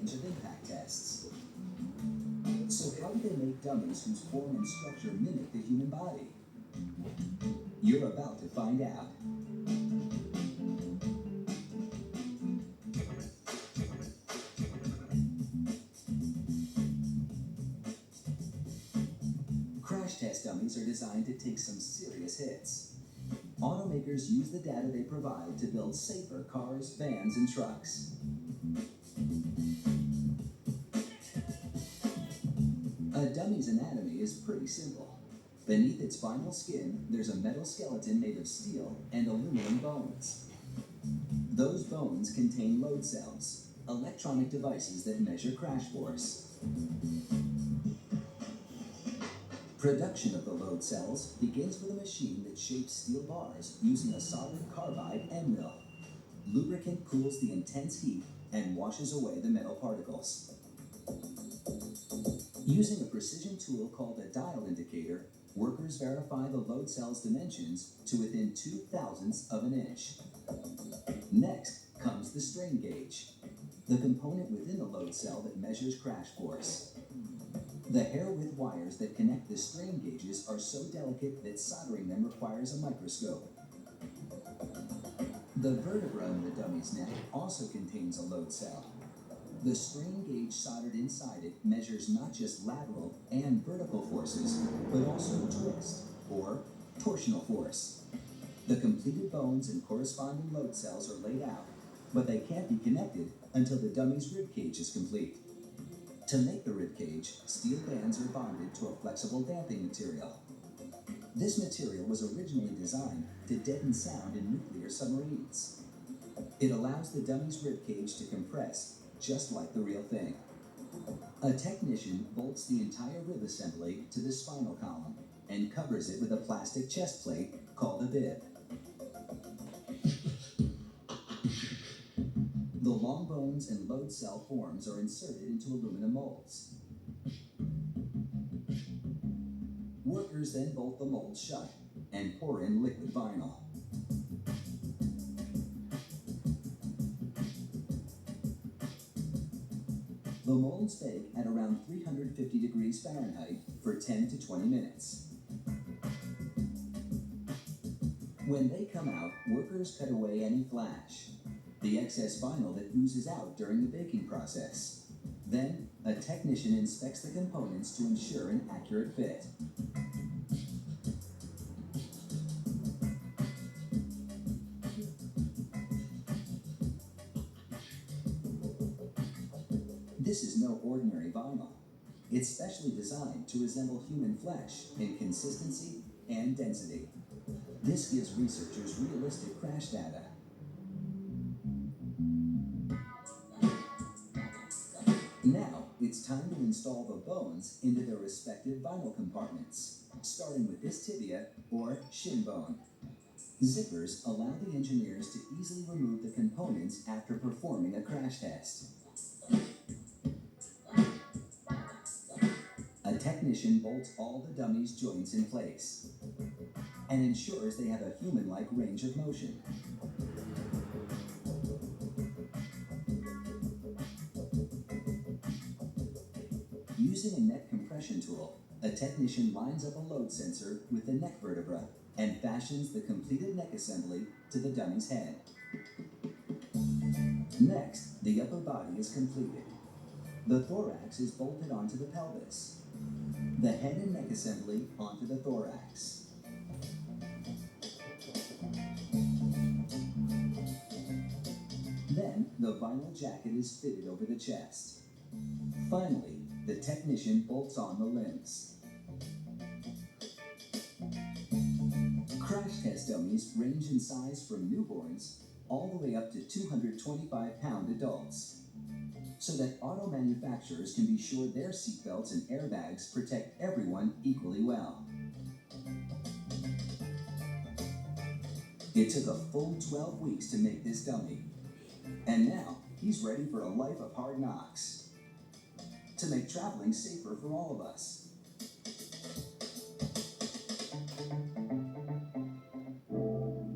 range of impact tests. So how do they make dummies whose form and structure mimic the human body? You're about to find out. Crash test dummies are designed to take some serious hits. Automakers use the data they provide to build safer cars, vans, and trucks. A dummy's anatomy is pretty simple. Beneath its vinyl skin, there's a metal skeleton made of steel and aluminum bones. Those bones contain load cells, electronic devices that measure crash force. Production of the load cells begins with a machine that shapes steel bars using a solid carbide end mill. Lubricant cools the intense heat and washes away the metal particles. Using a precision tool called a dial indicator, workers verify the load cell's dimensions to within 0.02 of an inch. Next comes the strain gauge, the component within the load cell that measures crash force. The hair-width wires that connect the strain gauges are so delicate that soldering them requires a microscope. The vertebra in the dummy's neck also contains a load cell. The strain gauge soldered inside it measures not just lateral and vertical forces, but also twist, or torsional force. The completed bones and corresponding load cells are laid out, but they can't be connected until the dummy's rib cage is complete. To make the rib cage, steel bands are bonded to a flexible damping material. This material was originally designed to deaden sound in nuclear submarines. It allows the dummy's rib cage to compress, just like the real thing. A technician bolts the entire rib assembly to the spinal column and covers it with a plastic chest plate called a bib. The long bones and load cell forms are inserted into aluminum molds. Workers then bolt the molds shut and pour in liquid vinyl. The molds bake at around 350 degrees Fahrenheit for 10 to 20 minutes. When they come out, workers cut away any flash, the excess vinyl that oozes out during the baking process. Then, a technician inspects the components to ensure an accurate fit. This is no ordinary vinyl. It's specially designed to resemble human flesh in consistency and density. This gives researchers realistic crash data. Now, it's time to install the bones into their respective vinyl compartments, starting with this tibia or shin bone. Zippers allow the engineers to easily remove the components after performing a crash test. A technician bolts all the dummy's joints in place and ensures they have a human-like range of motion. Using a neck compression tool, a technician lines up a load sensor with the neck vertebra and fashions the completed neck assembly to the dummy's head. Next, the upper body is completed. The thorax is bolted onto the pelvis. The head and neck assembly onto the thorax. Then, the vinyl jacket is fitted over the chest. Finally, the technician bolts on the limbs. Crash test dummies range in size from newborns all the way up to 225-pound adults, so that auto manufacturers can be sure their seatbelts and airbags protect everyone equally well. It took a full 12 weeks to make this dummy, and now he's ready for a life of hard knocks to make traveling safer for all of us.